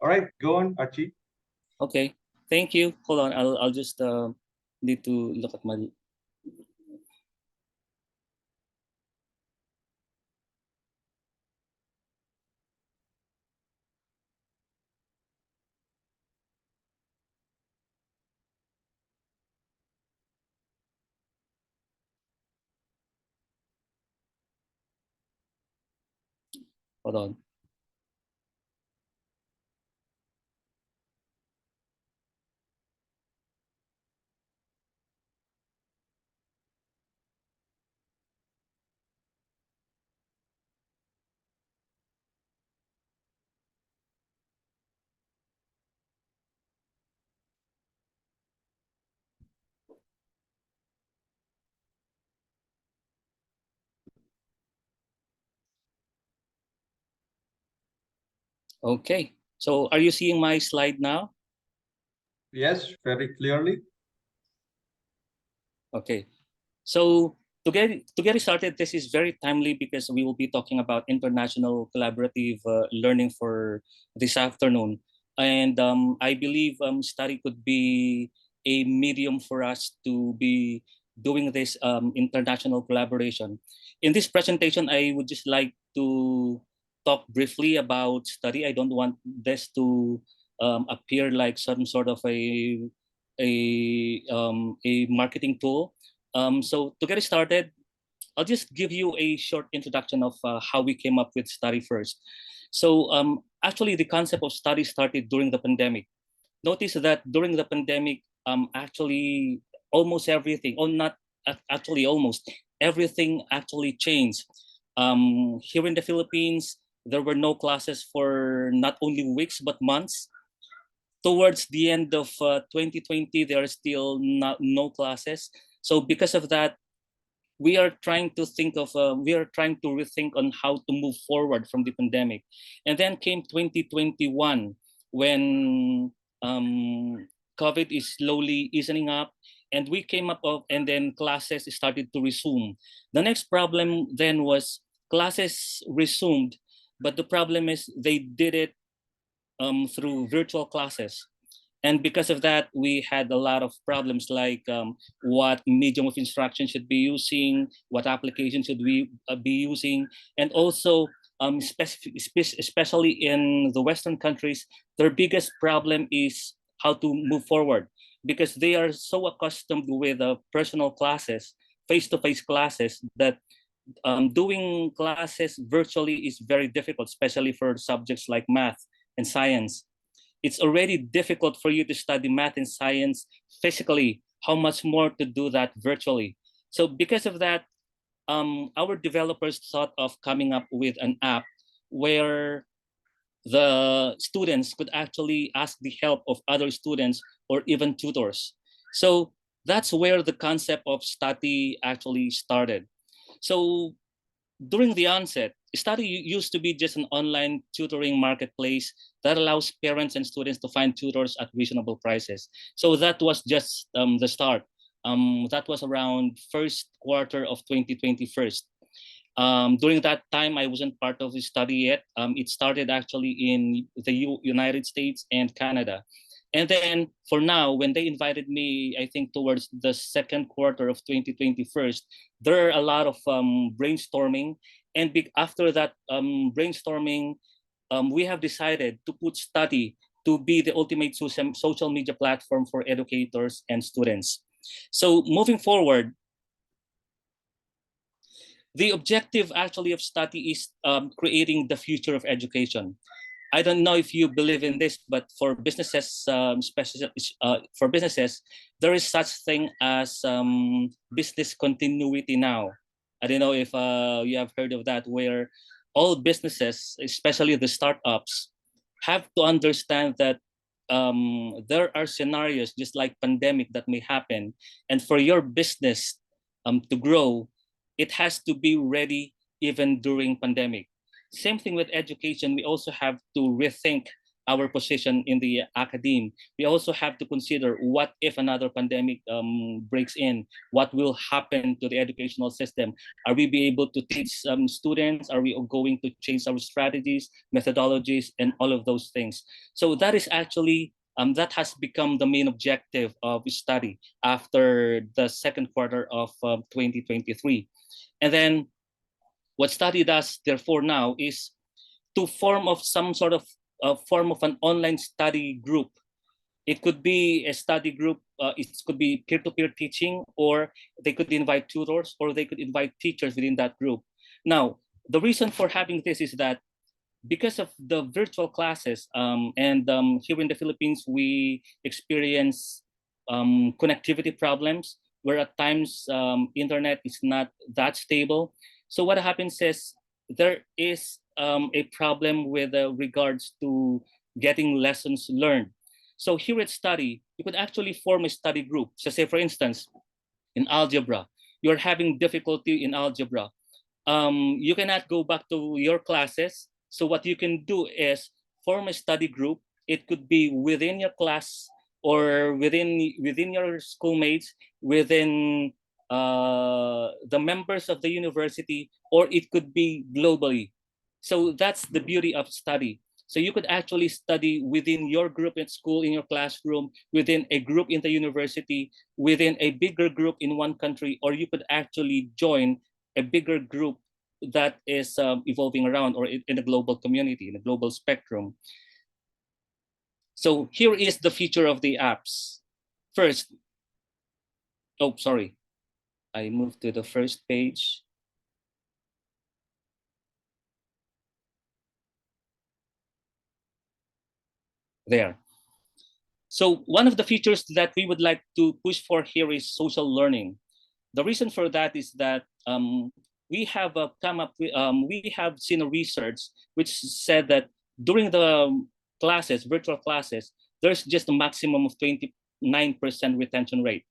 All right, go on, Archie. Okay, thank you. Hold on, I'll just need to look at my. Hold on. Okay, so are you seeing my slide now? Yes, very clearly. Okay, so to get it started, this is very timely because we will be talking about international collaborative learning for this afternoon, and I believe study could be a medium for us to be doing this international collaboration. In this presentation, I would just like to talk briefly about study. I don't want this to appear like some sort of a marketing tool. So to get started, I'll just give you a short introduction of how we came up with study first. So actually, the concept of study started during the pandemic. Notice that during the pandemic, actually almost everything, or not actually almost everything actually changed. Here in the Philippines, there were no classes for not only weeks but months. Towards the end of 2020, there are still no classes. So because of that, we are trying to rethink on how to move forward from the pandemic. And then came 2021 when COVID is slowly easing up, and we came up of, and then classes started to resume. The next problem then was classes resumed, but the problem is they did it through virtual classes. And because of that, we had a lot of problems like what medium of instruction should be using, what application should we be using, and also especially in the Western countries, their biggest problem is how to move forward because they are so accustomed with personal classes, face-to-face classes, that doing classes virtually is very difficult, especially for subjects like math and science. It's already difficult for you to study math and science physically. How much more to do that virtually? So because of that, our developers thought of coming up with an app where the students could actually ask the help of other students or even tutors. So that's where the concept of STUTTIE actually started. So during the onset, study used to be just an online tutoring marketplace that allows parents and students to find tutors at reasonable prices. So that was just the start. That was around first quarter of 2021. During that time, I wasn't part of the study yet. It started actually in the United States and Canada. And then for now, when they invited me, I think towards the second quarter of 2021, there are a lot of brainstorming. And after that brainstorming, we have decided to put study to be the ultimate social media platform for educators and students. So moving forward, the objective actually of study is creating the future of education. I don't know if you believe in this, but for businesses, for businesses, there is such thing as business continuity now. I don't know if you have heard of that, where all businesses, especially the startups, have to understand that there are scenarios just like pandemic that may happen, and for your business to grow, it has to be ready even during pandemic. Same thing with education. We also have to rethink our position in the academe, we also have to consider what if another pandemic breaks in, what will happen to the educational system? Are we be able to teach students? Are we going to change our strategies, methodologies, and all of those things? So that is actually, that has become the main objective of study after the second quarter of 2023. And then what study does therefore now is to form of some sort of form of an online study group. It could be a study group, it could be peer-to-peer teaching, or they could invite tutors, or they could invite teachers within that group. Now, the reason for having this is that because of the virtual classes, and here in the Philippines, we experience connectivity problems where at times internet is not that stable. So what happens is there is a problem with regards to getting lessons learned. So here at Study, you could actually form a study group. So say, for instance, in algebra, you're having difficulty in algebra. You cannot go back to your classes. So what you can do is form a study group. It could be within your class or within your schoolmates, within the members of the university, or it could be globally. So that's the beauty of study. So you could actually study within your group at school, in your classroom, within a group in the university, within a bigger group in one country, or you could actually join a bigger group that is evolving around, or in a global community, in a global spectrum. So here is the feature of the apps. First, oh, sorry. I moved to the first page. There. So one of the features that we would like to push for here is social learning. The reason for that is that we have come up with, we have seen a research which said that during the classes, virtual classes, there's just a maximum of 29% retention rate.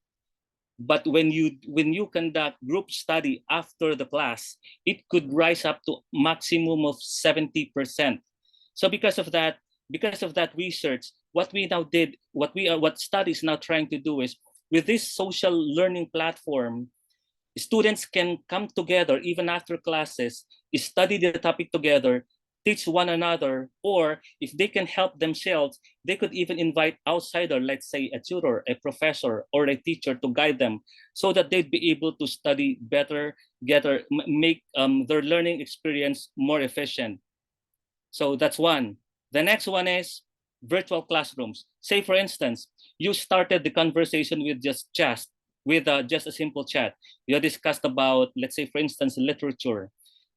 But when you conduct group study after the class, it could rise up to maximum of 70%. So because of that research, what we now did, what study is now trying to do is, with this social learning platform, students can come together even after classes, study the topic together, teach one another, or if they can help themselves, they could even invite outsider, let's say a tutor, a professor, or a teacher to guide them, so that they'd be able to study better, make their learning experience more efficient. So that's one. The next one is virtual classrooms. Say, for instance, you started the conversation with just chat, with just a simple chat. You discussed about, let's say, for instance, literature.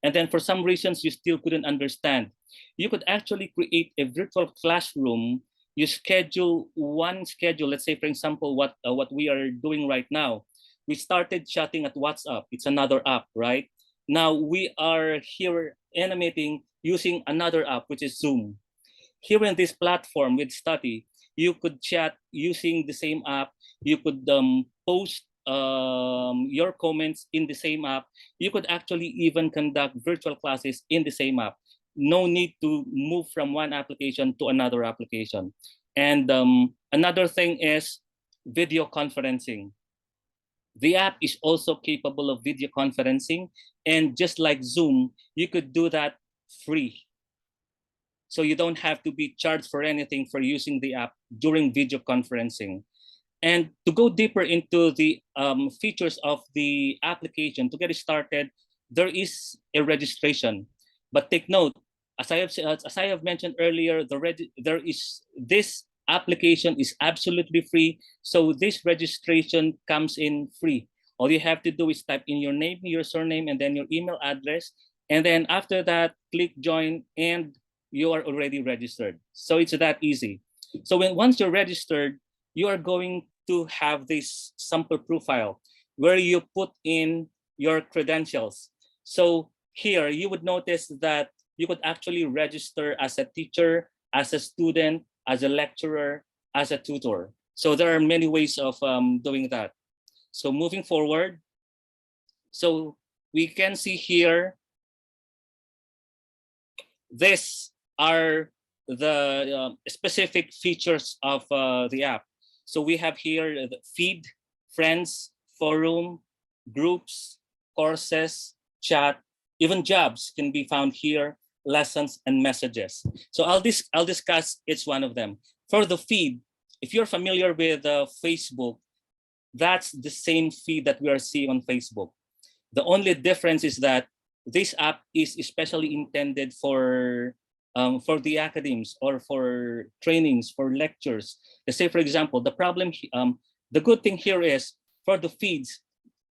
And then for some reasons, you still couldn't understand. You could actually create a virtual classroom. You schedule one schedule. Let's say, for example, what we are doing right now. We started chatting at WhatsApp. It's another app, right? Now we are here animating using another app, which is Zoom. Here in this platform with Study, you could chat using the same app. You could post your comments in the same app. You could actually even conduct virtual classes in the same app. No need to move from one application to another application. And another thing is video conferencing. The app is also capable of video conferencing, and just like Zoom, you could do that free. So you don't have to be charged for anything for using the app during video conferencing. And to go deeper into the features of the application, to get it started, there is a registration. But take note, as I have mentioned earlier, this application is absolutely free. So this registration comes in free. All you have to do is type in your name, your surname, and then your email address. And then after that, click join, and you are already registered. So it's that easy. So once you're registered, you are going to have this sample profile where you put in your credentials. So here you would notice that you could actually register as a teacher, as a student, as a lecturer, as a tutor. So there are many ways of doing that. So moving forward, so we can see here, these are the specific features of the app. So we have here the feed, friends, forum, groups, courses, chat, even jobs can be found here, lessons and messages. So I'll discuss each one of them. For the feed, if you're familiar with Facebook, that's the same feed that we are seeing on Facebook. The only difference is that this app is especially intended for the academies or for trainings, for lectures. Let's say, for example, the good thing here is for the feeds.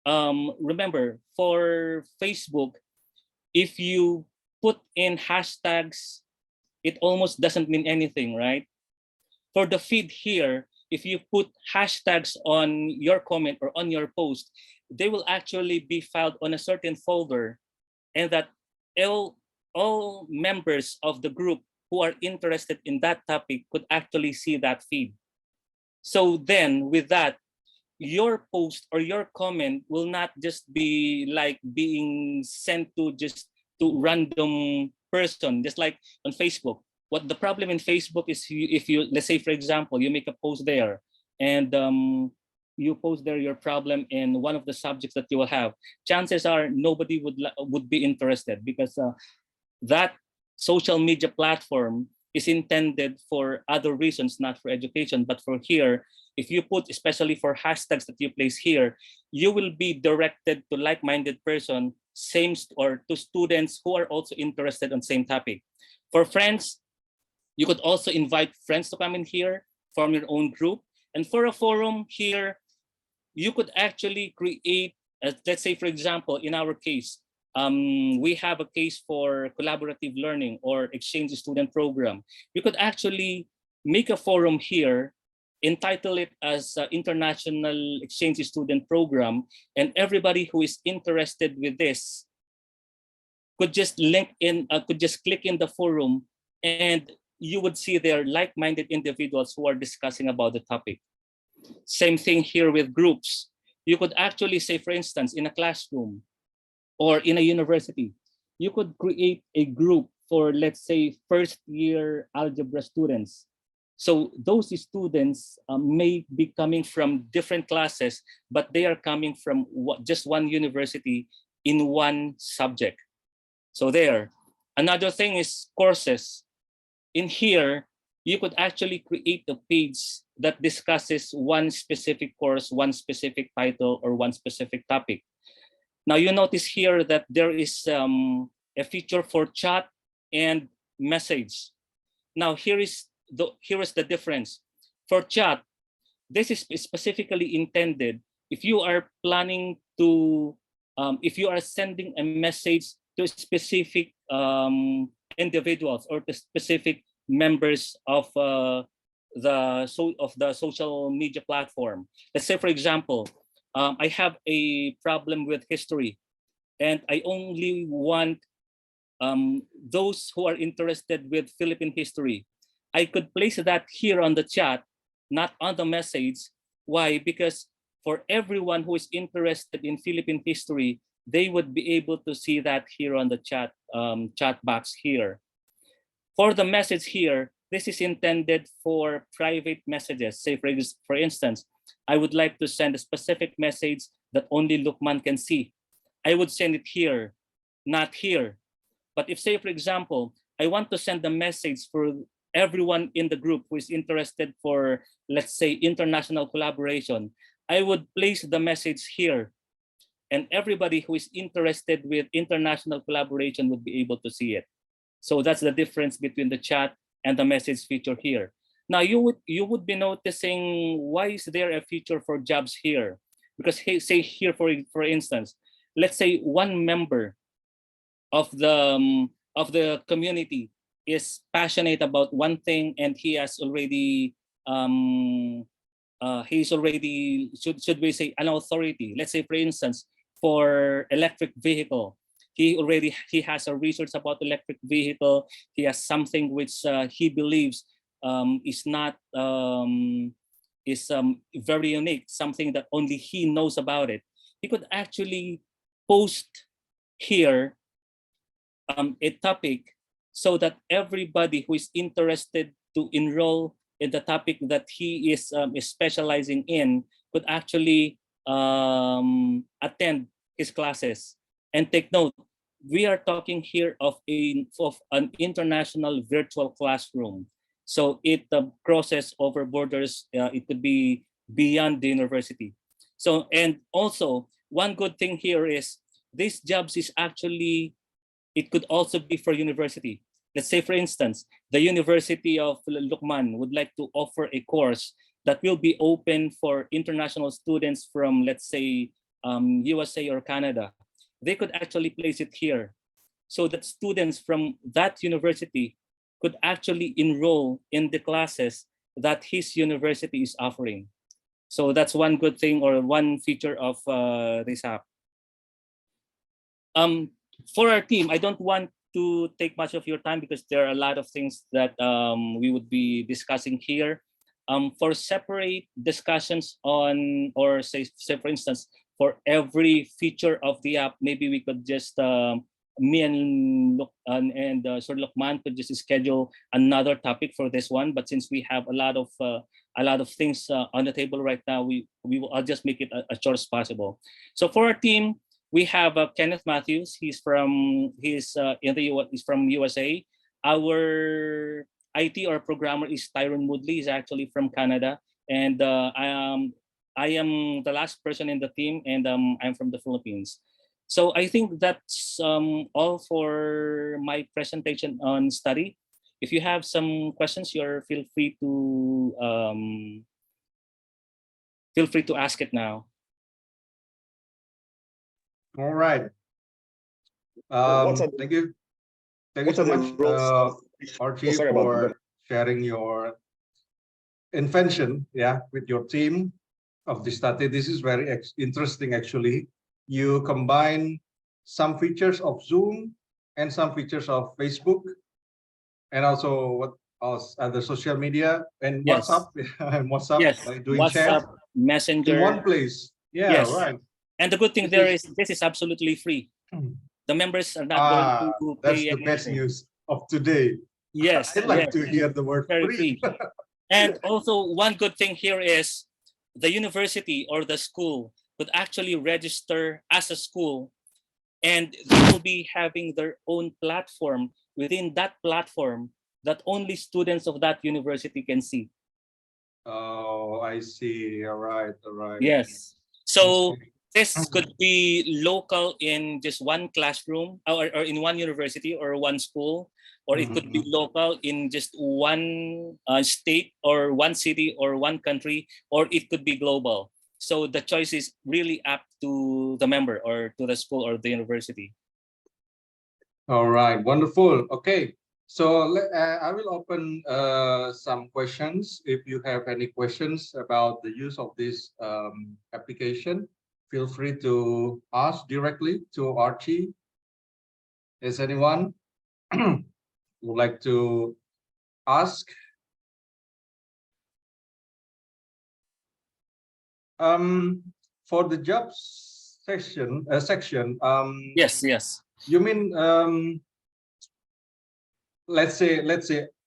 Remember, for Facebook, if you put in hashtags, it almost doesn't mean anything, right? For the feed here, if you put hashtags on your comment or on your post, they will actually be filed on a certain folder, and that all members of the group who are interested in that topic could actually see that feed. So then with that, your post or your comment will not just be like being sent to just to random person, just like on Facebook. What the problem in Facebook is, if you, let's say for example, you make a post there and you post there your problem in one of the subjects that you will have, chances are nobody would be interested, because that social media platform is intended for other reasons, not for education. But for here, if you put, especially for hashtags that you place here, you will be directed to like-minded person, or to students who are also interested on same topic. For friends, you could also invite friends to come in here, form your own group. And for a forum here, you could actually create, let's say for example, in our case, we have a case for collaborative learning or exchange student program. You could actually make a forum here, entitle it as International Exchange Student Program, and everybody who is interested with this could just could just click in the forum, and you would see there like-minded individuals who are discussing about the topic. Same thing here with groups. You could actually say, for instance, in a classroom or in a university, you could create a group for, let's say, first year algebra students. So those students may be coming from different classes, but they are coming from just one university in one subject. So there. Another thing is courses. In here, you could actually create a page that discusses one specific course, one specific title, or one specific topic. Now you notice here that there is a feature for chat and message. Now here is the difference. For chat, this is specifically intended if you are planning to, if you are sending a message to specific individuals or to specific members of the social media platform. Let's say, for example, I have a problem with history, and I only want those who are interested with Philippine history. I could place that here on the chat, not on the message. Why? Because for everyone who is interested in Philippine history, they would be able to see that here on the chat box here. For the message here, this is intended for private messages. Say for instance, I would like to send a specific message that only Luqman can see. I would send it here, not here. But if, say for example, I want to send a message for everyone in the group who is interested for, let's say, international collaboration, I would place the message here, and everybody who is interested with international collaboration would be able to see it. So that's the difference between the chat and the message feature here. Now you would be noticing, why is there a feature for jobs here? Because say here, for instance, let's say one member of the community is passionate about one thing, and he has already he's already, should we say, an authority. Let's say for instance, for electric vehicle, he has a research about electric vehicle. He has something which he believes is not very unique, something that only he knows about it. He could actually post here a topic so that everybody who is interested to enroll in the topic that he is specializing in could actually attend his classes. And take note, we are talking here of an international virtual classroom. So it crosses over borders. It could be beyond the university. So, and also one good thing here is these jobs is actually, it could also be for university. Let's say, for instance, the University of Luqman would like to offer a course that will be open for international students from, let's say, USA or Canada. They could actually place it here so that students from that university could actually enroll in the classes that his university is offering. So that's one good thing or one feature of this app. For our team, I don't want to take much of your time because there are a lot of things that we would be discussing here. For separate discussions on, or say for instance, for every feature of the app, maybe we could just, me and Sir Luqman could just schedule another topic for this one. But since we have a lot of things on the table right now, I'll just make it as short as possible. So for our team, we have Kenneth Matthews. He's from he's from USA. Our IT or programmer is Tyrone Woodley. He's actually from Canada, and I am the last person in the team, and I'm from the Philippines. So I think that's all for my presentation on STUTTIE. If you have some questions, feel free to ask it now. All right. Thank you. Thank you so much, Archie, for sharing your invention, with your team of the STUTTIE. This is very interesting, actually. You combine some features of Zoom and some features of Facebook, and also what else? Other social media and WhatsApp, and WhatsApp, yes, by doing WhatsApp, chat Messenger, in one place. Yeah, yes. right. And the good thing this is absolutely free. The members are not going to pay that's the best anything. news of today. Yes, I like to hear the word very free. free. And also one good thing here is the university or the school could actually register as a school, and they will be having their own platform within that platform that only students of that university can see. Oh, I see. All right, all right. Yes. So this could be local in just one classroom or in one university or one school, or it could be local in just one state or one city or one country, or it could be global. So the choice is really up to the member or to the school or the university. All right, wonderful. Okay, so I will open some questions. If you have any questions about the use of this application, feel free to ask directly to Archie. Is anyone would like to ask? For the jobs section, Yes. you mean let's say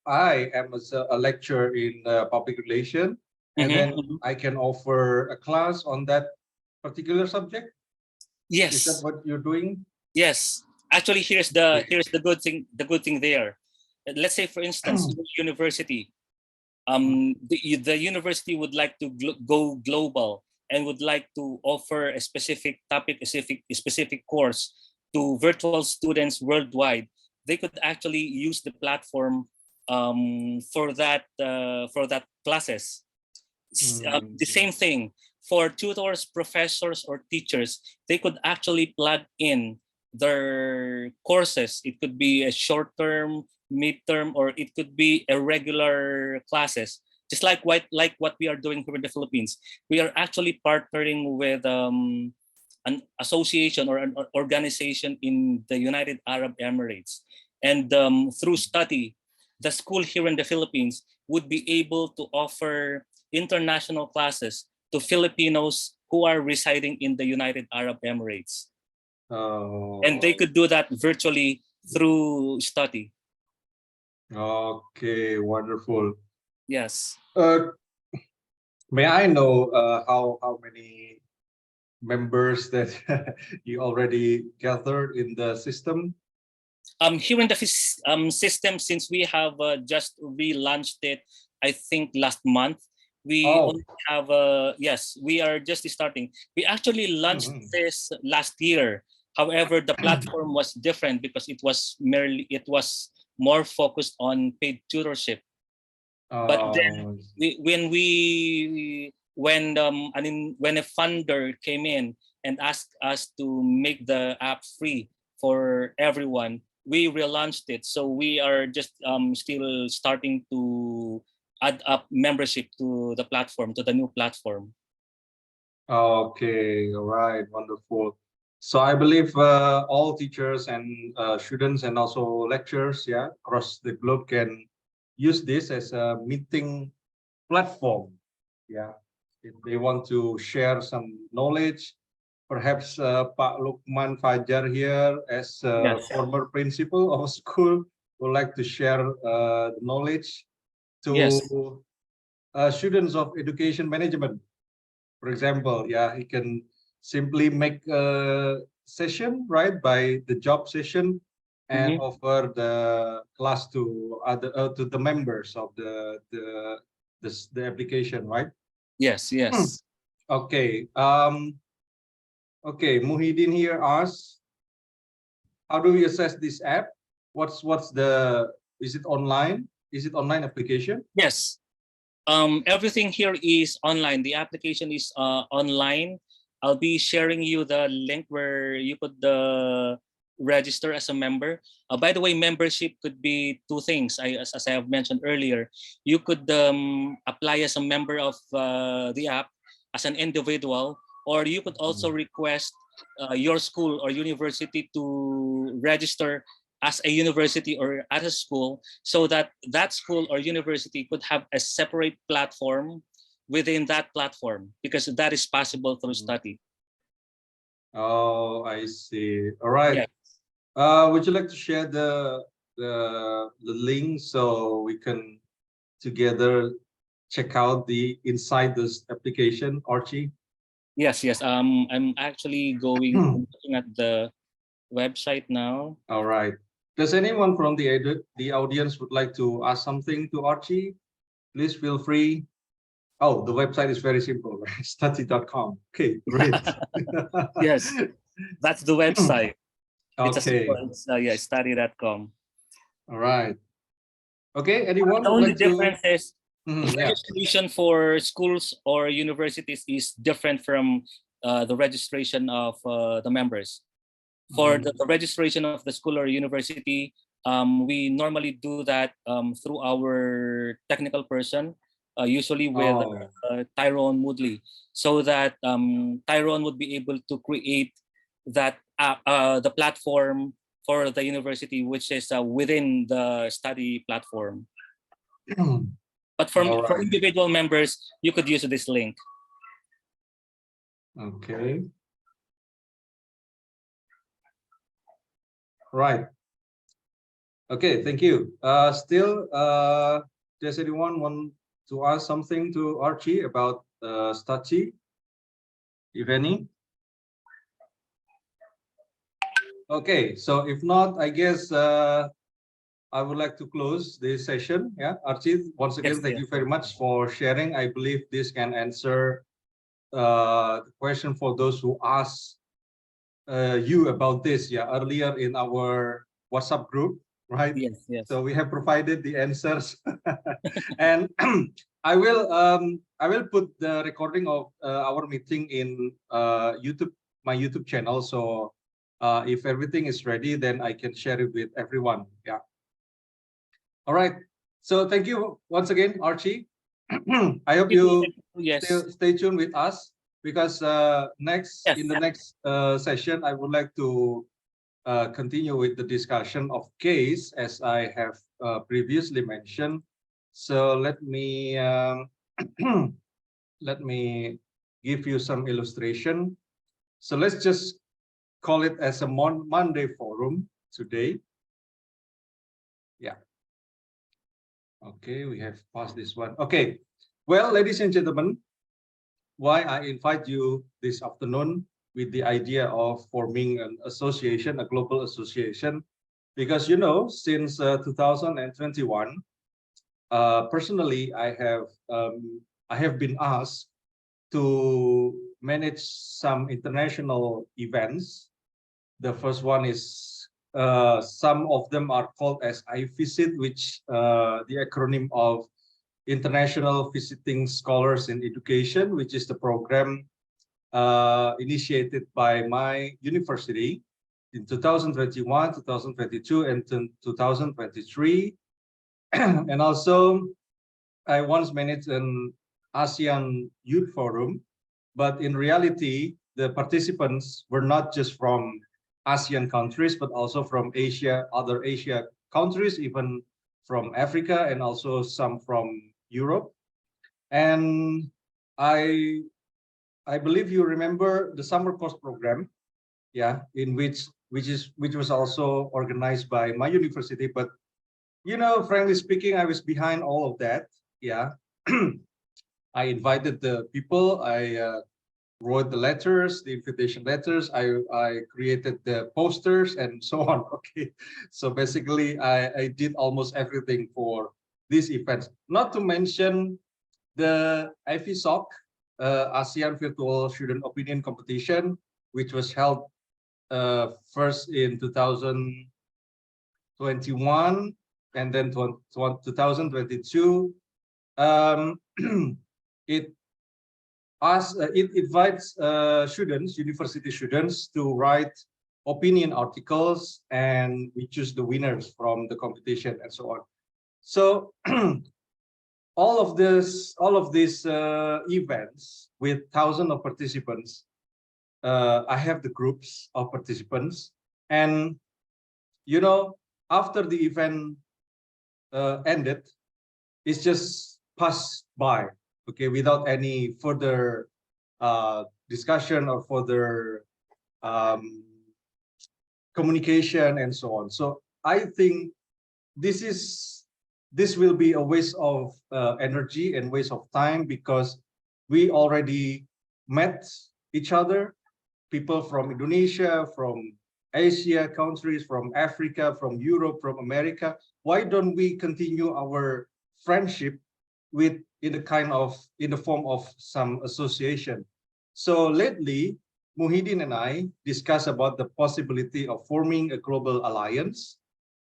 I am a lecturer in public relation, and then I can offer a class on that particular subject. Yes. Is that what you're doing? Yes. Actually, here's the good thing. The good thing there. Let's say, for instance, university. The university would like to go global and would like to offer a specific topic, a specific course to virtual students worldwide. They could actually use the platform for that classes. The same thing for tutors, professors, or teachers. They could actually plug in their courses. It could be a short term, midterm, or it could be irregular classes. Just like what we are doing here in the Philippines, we are actually partnering with an association or an organization in the United Arab Emirates, and through STUTTIE, the school here in the Philippines would be able to offer international classes to Filipinos who are residing in the United Arab Emirates. Oh. And they could do that virtually through STUTTIE. Okay, wonderful. Yes. May I know how many members that you already gathered in the system? Here in the system, since we have just relaunched it, I think last month, we Oh, only have yes, we are just starting. We actually launched mhm. this last year. However, the platform was different because it was more focused on paid tutorship. But then Oh, when a funder came in and asked us to make the app free for everyone, we relaunched it. So we are just still starting to add up membership to the platform, to the new platform. okay, all right, wonderful. So I believe all teachers and students and also lecturers, yeah, across the globe can use this as a meeting platform. Yeah, if they want to share some knowledge, perhaps Pak Luqman Fajar here, as a Yes. former principal of a school, would like to share the knowledge Yes. to students of education management. For example, yeah, he can simply make a session, right, by the job session, and Mhm. offer the class to other to the members of the application, right? Yes. Hmm. Yes. Okay. Okay. Muhideen here asks, how do we assess this app? What's the is it online? Is it online application? Yes. Everything here is online. The application is online. I'll be sharing you the link where you could register as a member. By the way, membership could be two things. As I have mentioned earlier, you could apply as a member of the app as an individual, or you could also request your school or university to register as a university or as a school, so that that school or university could have a separate platform within that platform, because that is possible through STUTTIE. Oh, I see. All right. Yeah. Would you like to share the link so we can together check out the inside this application, Archie? Yes, yes. I'm actually looking at the website now. All right. Does anyone from the audience would like to ask something to Archie? Please feel free. Oh, the website is very simple, right? Study.com. Okay, great. Yes, that's the website. It's a simple, Okay. yeah, study.com. All right. Okay, The anyone would only like to? difference is Yeah. registration for schools or universities is different from the registration of the members. For the registration of the school or university, we normally do that through our technical person, usually with Oh. Tyrone Woodley, so that Tyrone would be able to create the platform for the university, which is within the study platform. But All for right. individual members, you could use this link. Okay. Right. Okay, thank you. Still, does anyone want to ask something to Archie about STUTTIE, if any? Okay, so if not, I guess I would like to close this session. Yeah, Archie, once Yes, again, thank yes. you very much for sharing. I believe this can answer the question for those who asked you about this, yeah, earlier in our WhatsApp group, right? Yes, yes. So we have provided the answers, and I will put the recording of our meeting in YouTube, my YouTube channel. So if everything is ready, then I can share it with everyone. Yeah. All right. So thank you once again, Archie. I hope you Yes, stay tuned with us, because next yes. in the next session, I would like to continue with the discussion of case, as I have previously mentioned. So let me let me give you some illustration. So let's just call it as a Monday forum today. Yeah. Okay, we have passed this one. Okay, well, ladies and gentlemen, why I invite you this afternoon with the idea of forming an association, a global association, because you know, since 2021, personally, I have been asked to manage some international events. The first one is some of them are called as IVISIT, which the acronym of International Visiting Scholars in Education, which is the program initiated by my university in 2021, 2022, and 2023. And also, I once managed an ASEAN Youth Forum, but in reality, the participants were not just from ASEAN countries, but also from Asia, other Asia countries, even from Africa, and also some from Europe. And I believe you remember the summer course program, yeah, in which was also organized by my university. But you know, frankly speaking, I was behind all of that. Yeah, I invited the people. I wrote the letters, the invitation letters. I created the posters and so on. Okay, so basically, I did almost everything for these events. Not to mention the IVSOC, ASEAN Virtual Student Opinion Competition, which was held first in 2021 and then 2022. It it invites students, university students, to write opinion articles, and we choose the winners from the competition and so on. So all of these events with thousands of participants, I have the groups of participants, and you know, after the event ended, it's just passed by, okay, without any further discussion or further communication and so on. So I think this will be a waste of energy and waste of time, because we already met each other, people from Indonesia, from Asia countries, from Africa, from Europe, from America. Why don't we continue our friendship in the form of some association? So lately, Muhideen and I discussed about the possibility of forming a global alliance,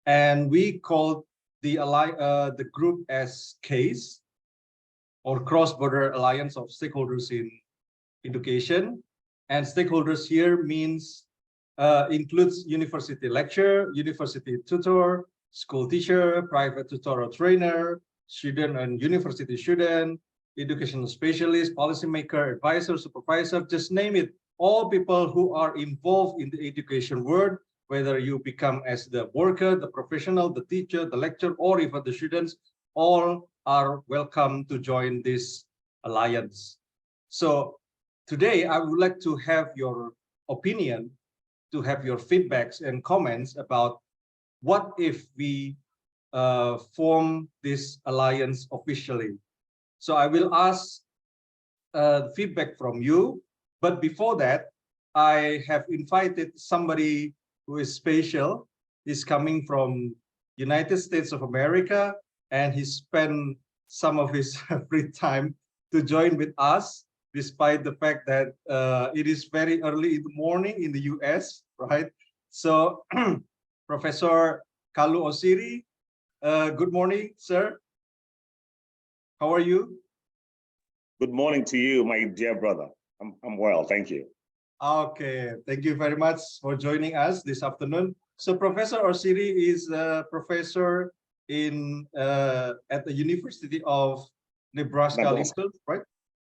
and we called the group as CASE, or Cross-Border Alliance of Stakeholders in Education. And stakeholders here means includes university lecturer, university tutor, school teacher, private tutorial trainer, student and university student, educational specialist, policymaker, advisor, supervisor, just name it. All people who are involved in the education world, whether you become as the worker, the professional, the teacher, the lecturer, or even the students, all are welcome to join this alliance. So today, I would like to have your opinion, to have your feedbacks and comments about what if we form this alliance officially. So I will ask feedback from you, but before that, I have invited somebody who is special. He's coming from United States of America, and he spent some of his free time to join with us, despite the fact that it is very early in the morning in the US, right? So Professor Kalu Osiri, good morning, sir. How are you? Good morning to you, my dear brother. I'm well, thank you. Okay, thank you very much for joining us this afternoon. So Professor Osiri is a professor at the University of Nebraska. Lincoln, right?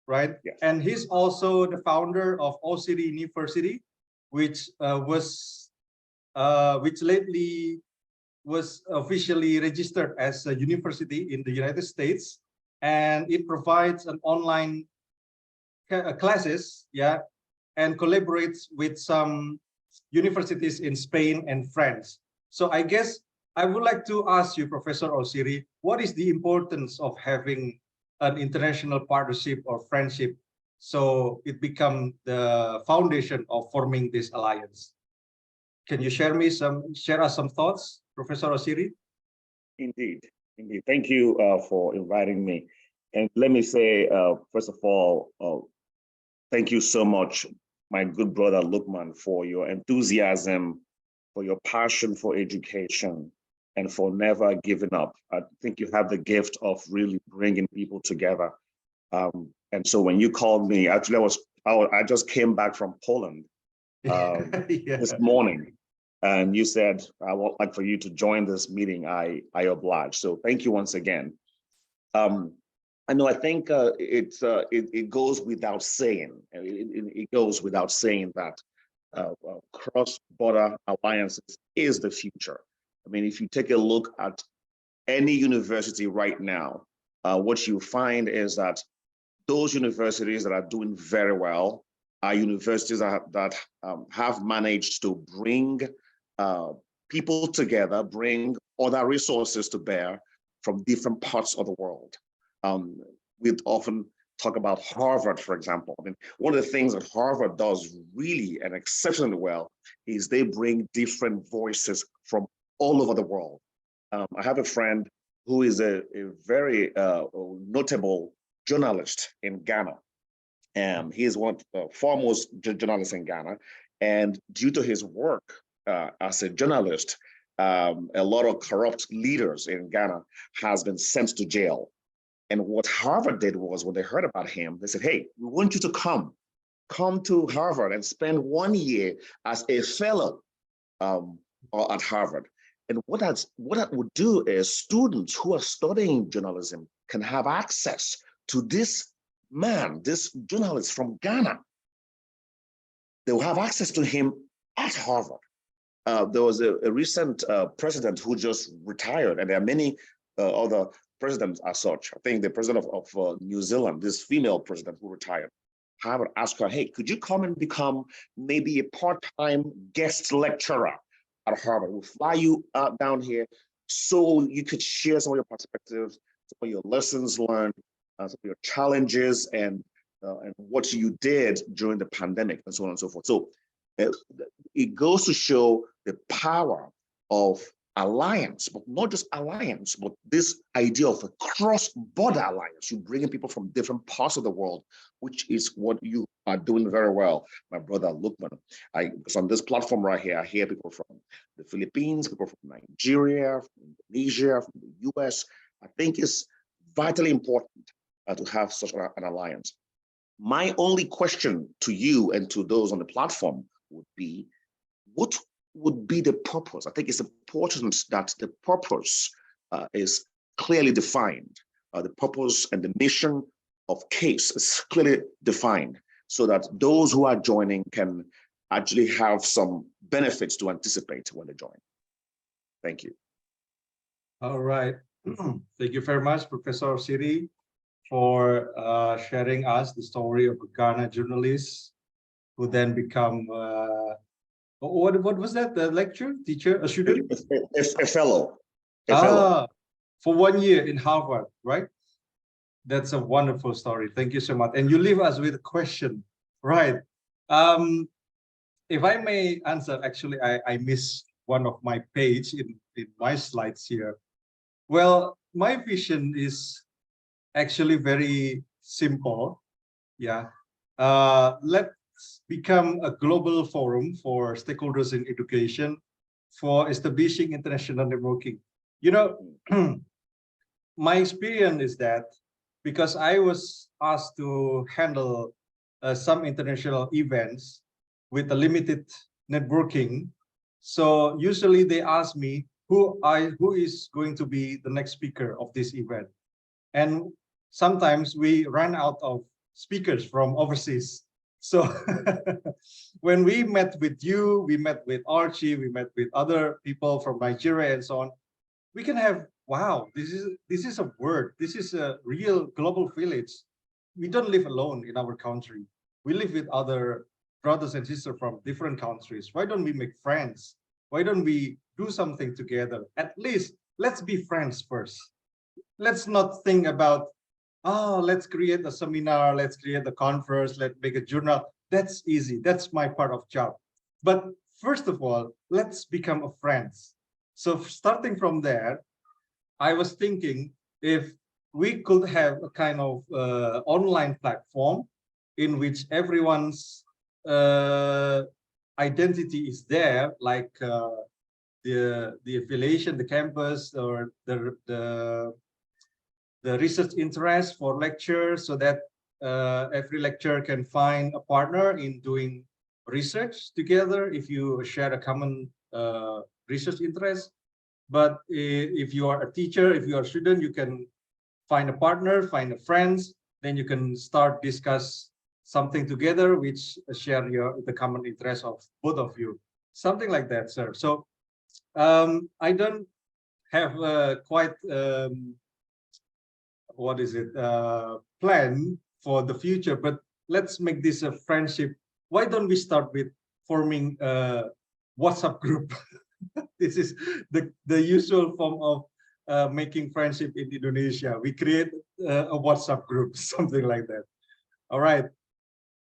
Right. Yes. And he's also the founder of Osiri University, which lately was officially registered as a university in the United States, and it provides an online classes, yeah, and collaborates with some universities in Spain and France. So I guess I would like to ask you, Professor Osiri, what is the importance of having an international partnership or friendship so it become the foundation of forming this alliance? Can you share us some thoughts, Professor Osiri? Indeed, indeed. Thank you for inviting me. And let me say, first of all, thank you so much, my good brother Luqman, for your enthusiasm, for your passion for education, and for never giving up. I think you have the gift of really bringing people together. And so when you called me, actually, I just came back from Poland this morning, and you said, I would like for you to join this meeting. I oblige. So thank you once again. I know. I think it goes without saying. It goes without saying that cross-border alliances is the future. I mean, if you take a look at any university right now, what you find is that those universities that are doing very well are universities that have managed to bring people together, bring other resources to bear from different parts of the world. We often talk about Harvard, for example. I mean, one of the things that Harvard does really and exceptionally well is they bring different voices from all over the world. I have a friend who is a very notable journalist in Ghana. He is one of the foremost journalists in Ghana. And due to his work as a journalist, a lot of corrupt leaders in Ghana has been sent to jail. And what Harvard did was, when they heard about him, they said, hey, we want you to come to Harvard and spend 1 year as a fellow at Harvard. And what that would do is students who are studying journalism can have access to this man, this journalist from Ghana. They will have access to him at Harvard. There was a recent president who just retired, and there are many other presidents as such. I think the president of New Zealand, this female president who retired, Harvard asked her, hey, could you come and become maybe a part-time guest lecturer at Harvard? We'll fly you down here so you could share some of your perspectives, some of your lessons learned, some of your challenges, and what you did during the pandemic, and so on and so forth. So it goes to show the power of alliance, but not just alliance, but this idea of a cross-border alliance. You bring in people from different parts of the world, which is what you are doing very well, my brother Luqman. Because on this platform right here, I hear people from the Philippines, people from Nigeria, from Indonesia, from the US. I think it's vitally important to have such an alliance. My only question to you and to those on the platform would be, what would be the purpose? I think it's important that the purpose is clearly defined. The purpose and the mission of CASE is clearly defined so that those who are joining can actually have some benefits to anticipate when they join. Thank you. All right. Thank you very much, Professor Siri, for sharing us the story of a Ghana journalist who then become what was that? The lecturer, teacher, a student? A fellow. A fellow. For 1 year in Harvard, right? That's a wonderful story. Thank you so much. And you leave us with a question, right? If I may answer, actually, I missed one of my page in my slides here. Well, my vision is actually very simple. Yeah. Let's become a global forum for stakeholders in education for establishing international networking. You know, my experience is that because I was asked to handle some international events with a limited networking, so usually they ask me who is going to be the next speaker of this event, and sometimes we run out of speakers from overseas. So when we met with you, we met with Archie, we met with other people from Nigeria and so on, we can have, wow, this is a word, this is a real global village. We don't live alone in our country. We live with other brothers and sisters from different countries. Why don't we make friends? Why don't we do something together? At least let's be friends first. Let's not think about, oh, let's create a seminar, let's create a conference, let's make a journal. That's easy. That's my part of job. But first of all, let's become a friends. So starting from there, I was thinking if we could have a kind of online platform in which everyone's identity is there, like the affiliation, the campus, or the research interest for lectures, so that every lecturer can find a partner in doing research together if you share a common research interest. But if you are a teacher, if you are a student, you can find a partner, find a friends, then you can start discuss something together which share the common interest of both of you. Something like that, sir. So I don't have quite what is it plan for the future, but let's make this a friendship. Why don't we start with forming a WhatsApp group? This is the usual form of making friendship in Indonesia. We create a WhatsApp group, something like that. All right.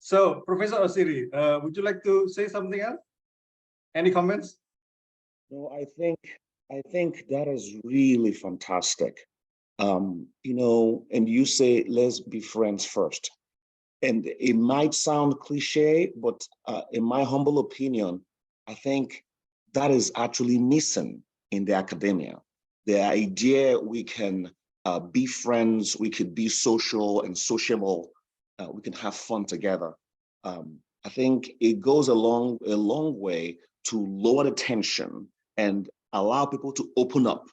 So, Professor Osiri, would you like to say something else? Any comments? No, I think that is really fantastic. You know, and you say, let's be friends first. And it might sound cliche, but in my humble opinion, I think that is actually missing in the academia. The idea we can be friends, we could be social and sociable, we can have fun together. I think it goes a long way to lower the tension and allow people to open up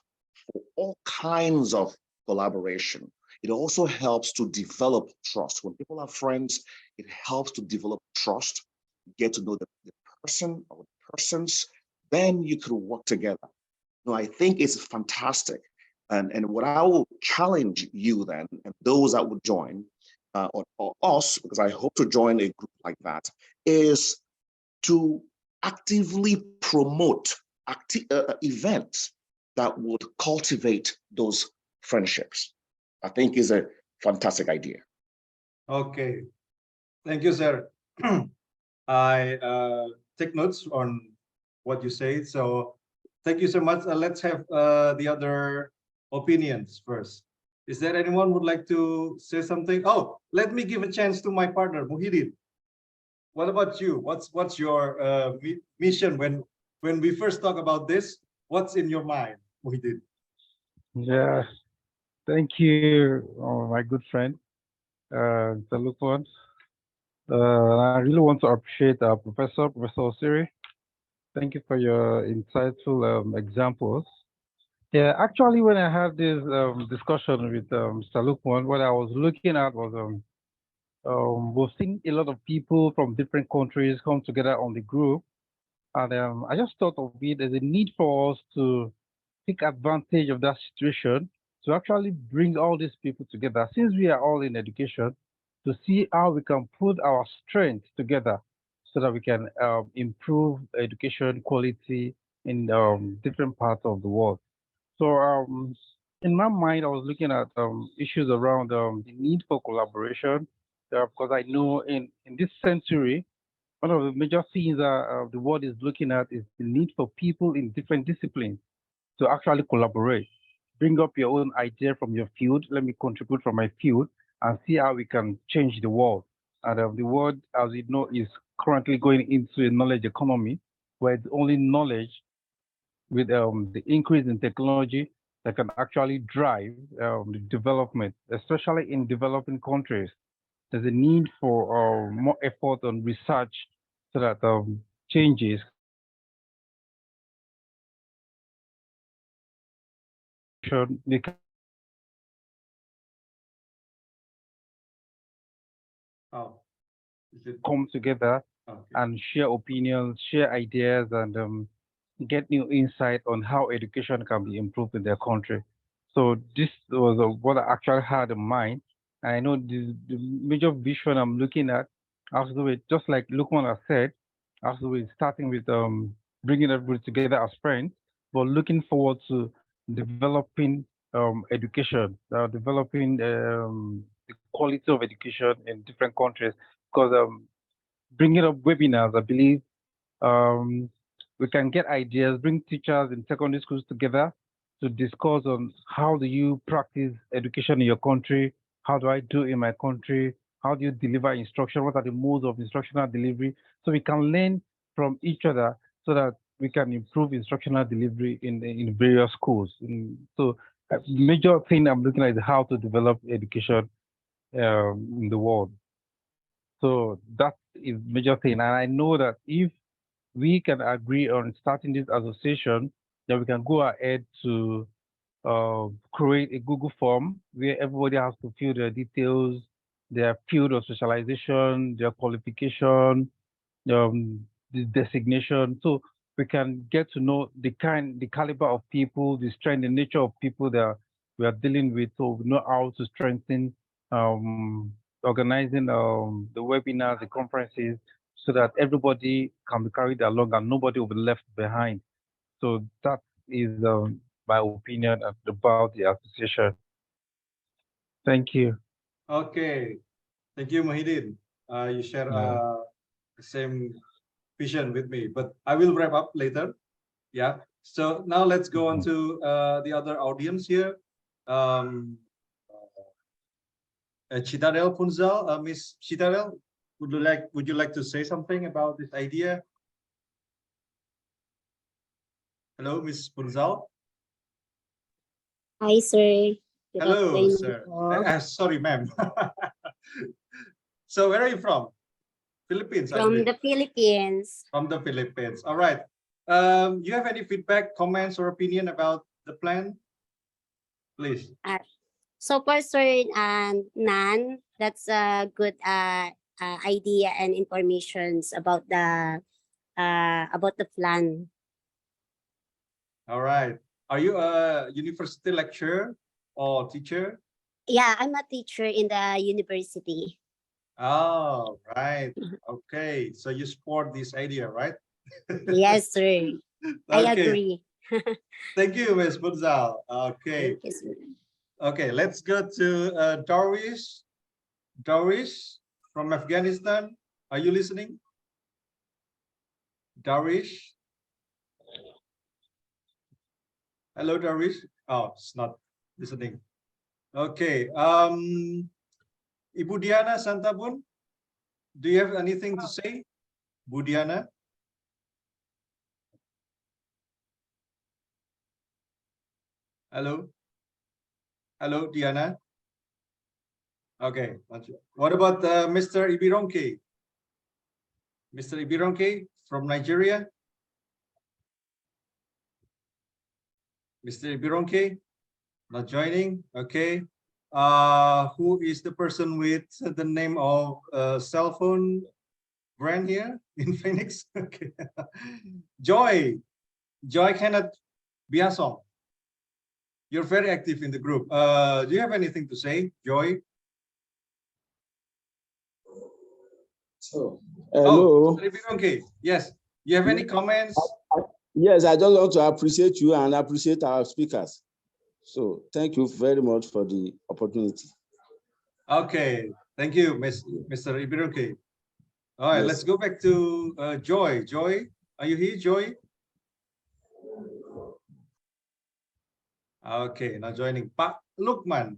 for all kinds of collaboration. It also helps to develop trust. When people are friends, it helps to develop trust, get to know the person or the persons, then you could work together. No, I think it's fantastic. And what I will challenge you then, and those that would join, or us, because I hope to join a group like that, is to actively promote events that would cultivate those friendships. I think is a fantastic idea. Okay, thank you, sir. I take notes on what you say. So thank you so much. Let's have the other opinions first. Is there anyone would like to say something? Oh, let me give a chance to my partner, Muhideen. What about you? What's your mission when we first talk about this? What's in your mind, Muhideen? Yeah, thank you, my good friend, the Luqman. I really want to appreciate Professor Osiri. Thank you for your insightful examples. Yeah, actually, when I had this discussion with Mr. Luqman, what I was looking at was we've seen a lot of people from different countries come together on the group, and I just thought of it as a need for us to take advantage of that situation to actually bring all these people together, since we are all in education, to see how we can put our strength together so that we can improve education quality in different parts of the world. So in my mind, I was looking at issues around the need for collaboration, because I know in this century, one of the major things that the world is looking at is the need for people in different disciplines to actually collaborate. Bring up your own idea from your field. Let me contribute from my field and see how we can change the world. And the world, as we know, is currently going into a knowledge economy where it's only knowledge with the increase in technology that can actually drive the development, especially in developing countries. There's a need for more effort on research so that changes they can Oh, is it come together okay? and share opinions, share ideas, and get new insight on how education can be improved in their country. So this was what I actually had in mind. I know the major vision I'm looking at has to do with, just like Luqman has said, has to do with starting with bringing everybody together as friends, but looking forward to developing education, developing the quality of education in different countries. Because bringing up webinars, I believe we can get ideas, bring teachers in secondary schools together to discuss on how do you practice education in your country, how do I do in my country, how do you deliver instruction, what are the modes of instructional delivery, so we can learn from each other so that we can improve instructional delivery in various schools. So a major thing I'm looking at is how to develop education in the world. So that is major thing. And I know that if we can agree on starting this association, then we can go ahead to create a Google form where everybody has to fill their details, their field of specialization, their qualification, the designation. So we can get to know the caliber of people, the strength, the nature of people that we are dealing with. So we know how to strengthen organizing the webinars, the conferences, so that everybody can be carried along and nobody will be left behind. So that is my opinion about the association. Thank you. Okay, thank you, Muhideen. You share the same vision with me, but I will wrap up later. Yeah. So now let's go on to the other audience here. Chitadel Punzal, Miss Chitadel, would you like to say something about this idea? Hello, Miss Punzal. Hi, sir. Good Hello, afternoon. sir. Sorry, ma'am. So where are you from? Philippines. From the Philippines. From the Philippines. All right. You have any feedback, comments, or opinion about the plan? Please. So far, sir, none. That's a good idea and informations about the plan. All right. Are you a university lecturer or teacher? Yeah, I'm a teacher in the university. Oh, right. Okay. So you support this idea, right? Yes, sir. Okay. I agree. Thank you, Ms. Punzal. Okay. Thank you, sir. Okay, let's go to Darwish. Darwish from Afghanistan. Are you listening? Darwish? Hello, Darwish. Oh, it's not listening. Okay. Ibu Diana Santabun, do you have anything to say? Bu Diana? Hello? Hello, Diana? Okay. What about Mr. Ibironke? Mr. Ibironke from Nigeria? Mr. Ibironke? Not joining? Okay. Who is the person with the name of cell phone brand here in Phoenix? Okay. Joy Kenneth Biasong. You're very active in the group. Do you have anything to say, Joy? So, hello. Oh, okay. Yes. You have any comments? Yes, I just want to appreciate you and appreciate our speakers. So thank you very much for the opportunity. Okay. Thank you, Mr. Ibiroke. All right, Yes. let's go back to Joy. Joy, are you here, Joy? Okay, now joining Pak Luqman.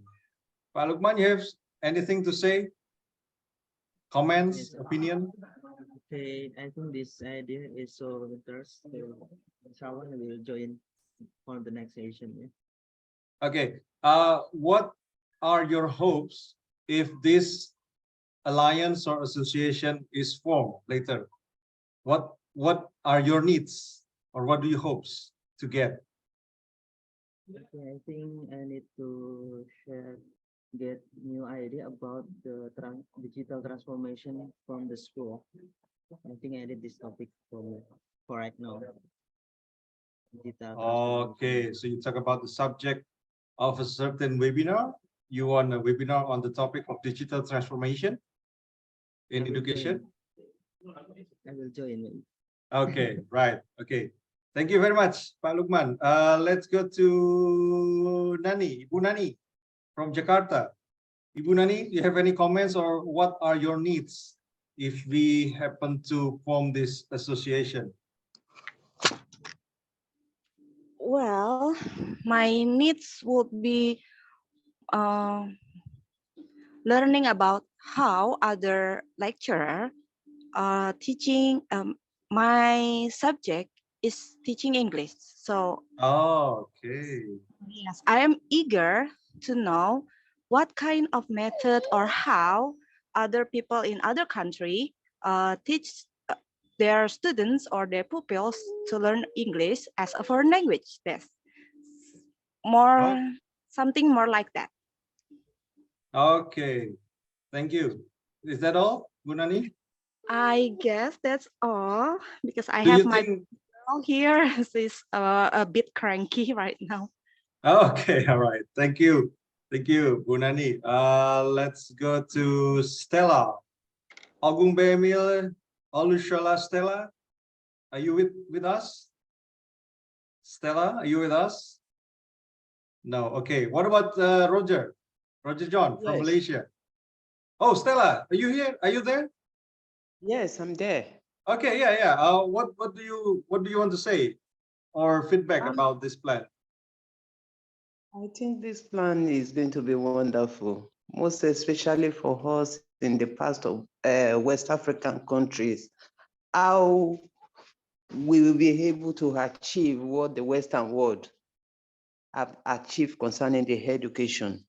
Pak Luqman, you have anything to say? Comments, Yes. opinion? Okay, I think this idea is so interesting. Someone will join for the next session. Yeah? Okay. What are your hopes if this alliance or association is formed later? What are your needs or what do you hopes to get? Okay, I think I need to get new idea about the digital transformation from the school. I think I did this topic for right now. Digital Okay, so you talk about the subject of a certain webinar. You want a webinar on the topic of digital transformation in education? I will join. Okay, right. Okay. Thank you very much, Pak Luqman. Let's go to Nani, Ibu Nani from Jakarta. Ibu Nani, do you have any comments or what are your needs if we happen to form this association? Well, my needs would be learning about how other lecturer teaching. My subject is teaching English, so okay. yes, I am eager to know what kind of method or how other people in other country teach their students or their pupils to learn English as a foreign language. That's more something more like that. Okay, thank you. Is that all, Gunani? I guess that's all because I Do have you my think? girl here. She's a bit cranky right now. Okay, all right. Thank you. Thank you, Gunani. Let's go to Stella. Agung Bemil, Olushola Stella. Are you with us? Stella, are you with us? No. Okay. What about Roger? Roger John from Yes. Malaysia. Oh, Stella, are you here? Are you there? Yes, I'm there. Okay. Yeah. Yeah. What do you want to say or feedback about this plan? I think this plan is going to be wonderful, most especially for us in the past of West African countries. How we will be able to achieve what the Western world have achieved concerning the education.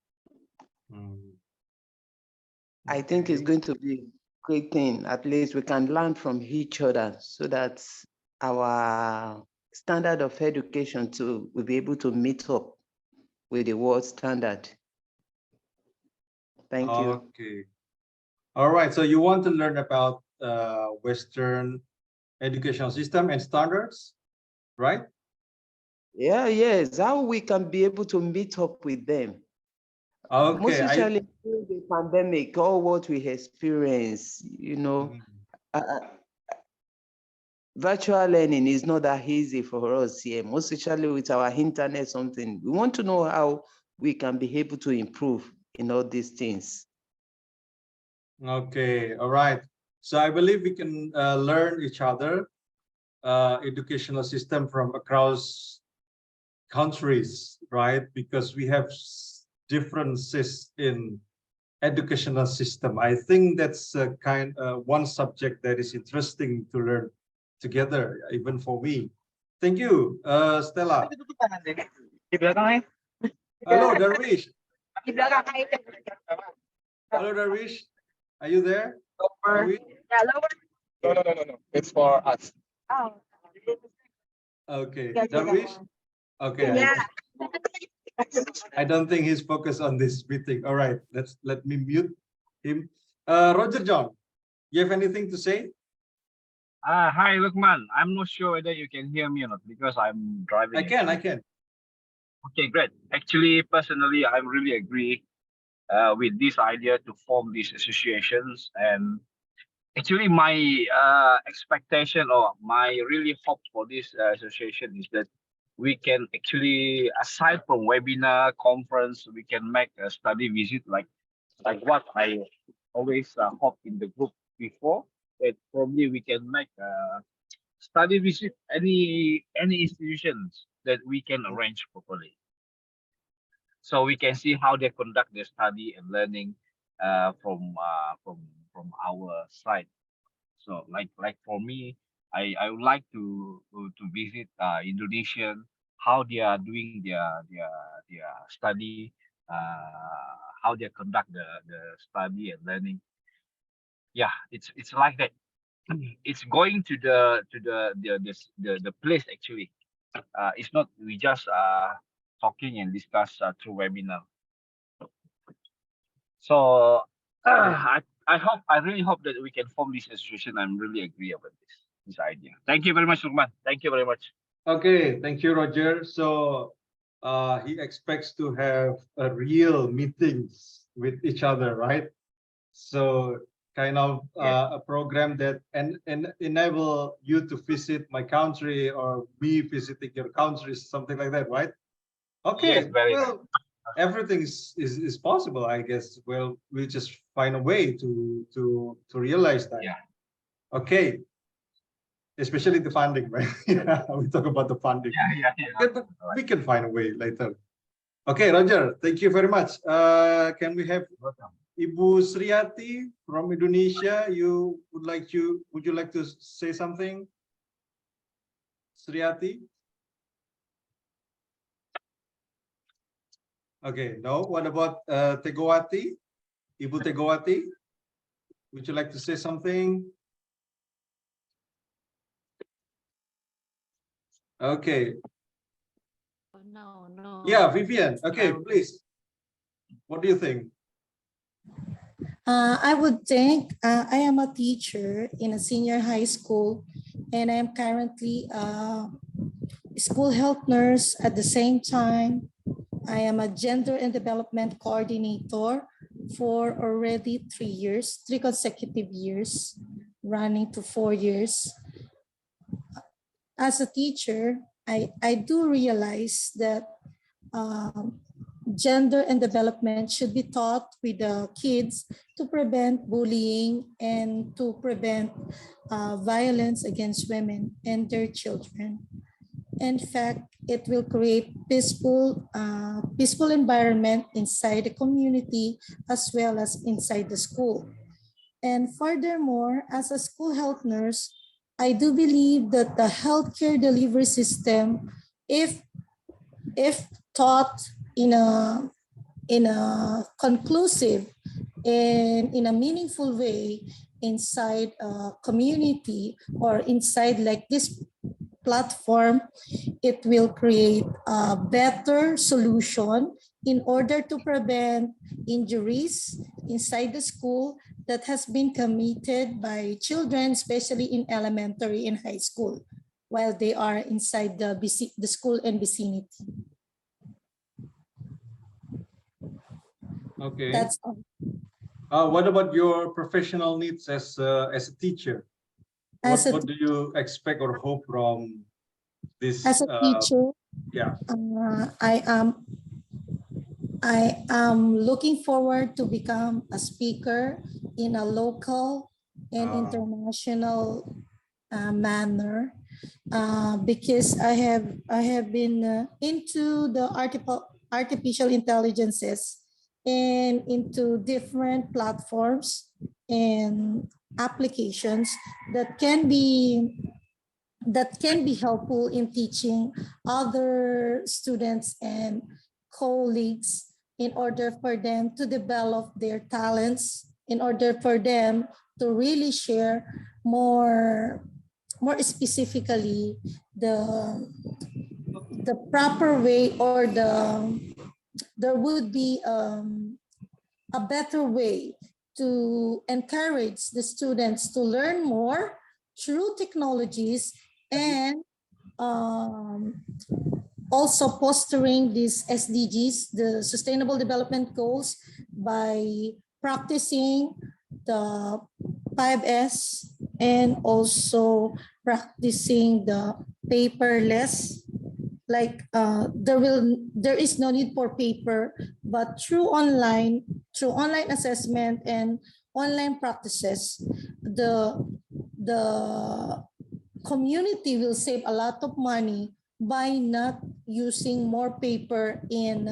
I think it's going to be a great thing. At least we can learn from each other so that our standard of education too will be able to meet up with the world standard. Thank you. Okay. All right. So you want to learn about Western educational system and standards, right? Yeah, yes. How we can be able to meet up with them. Okay. Most especially during the pandemic, all what we experience, you know, virtual learning is not that easy for us here, most especially with our internet something. We want to know how we can be able to improve in all these things. Okay. All right. So I believe we can learn each other educational system from across countries, right? Because we have differences in educational system. I think that's a one subject that is interesting to learn together, even for me. Thank you, Stella. Hello, Darwish. Hello, Darwish. Are you there? Darwish? No. It's for us. Oh. Okay, Darwish. Okay. Yeah. I don't think he's focused on this meeting. All right, let me mute him. Roger John, you have anything to say? Hi, Luqman. I'm not sure whether you can hear me or not because I'm driving. I can. Okay, great. Actually, personally, I really agree with this idea to form these associations. And actually, my expectation or my really hope for this association is that we can actually, aside from webinar, conference, we can make a study visit like what I always hope in the group before. That probably we can make a study visit any institutions that we can arrange properly, so we can see how they conduct their study and learning from our side. So like for me, I would like to visit Indonesian, how they are doing their study, how they conduct the study and learning. Yeah, it's like that. It's going to the place actually. It's not we just talking and discuss through webinar. So I really hope that we can form this association. I'm really agree about this idea. Thank you very much, Luqman. Thank you very much. Okay, thank you, Roger. So he expects to have a real meetings with each other, right? So kind of a program that and enable you to visit my country or me visiting your country, something like that, right? Okay, Yes, very well, everything is possible, I guess. Well, we just find a way to realize that. Yeah. Okay, especially the funding, right? Yeah, we talk about the funding. Yeah. But we can find a way later. Okay, Roger, thank you very much. Can we have Ibu Sriati from Indonesia? Would you like to say something? Sriati? Okay, no. What about Tegawati? Ibu Tegawati? Would you like to say something? Okay. No. Yeah, Vivian. Okay, please. What do you think? I would think I am a teacher in a senior high school, and I am currently a school health nurse. At the same time, I am a gender and development coordinator for already 3 years, 3 consecutive years, running to 4 years. As a teacher, I do realize that gender and development should be taught with the kids to prevent bullying and to prevent violence against women and their children. In fact, it will create peaceful environment inside the community as well as inside the school. And furthermore, as a school health nurse, I do believe that the healthcare delivery system, if taught in a conclusive and in a meaningful way inside a community or inside like this platform, it will create a better solution in order to prevent injuries inside the school that has been committed by children, especially in elementary and high school, while they are inside the school and vicinity. Okay. That's all. What about your professional needs as a teacher? What do you expect or hope from this? As a teacher, yeah. I am looking forward to become a speaker in a local and international manner, because I have been into the artificial intelligences and into different platforms and applications that can be helpful in teaching other students and colleagues in order for them to develop their talents, in order for them to really share more specifically the proper way, or there would be a better way to encourage the students to learn more through technologies, and also fostering these SDGs, the Sustainable Development Goals, by practicing the 5S and also practicing the paperless. Like there is no need for paper, but through online assessment and online practices, the community will save a lot of money by not using more paper in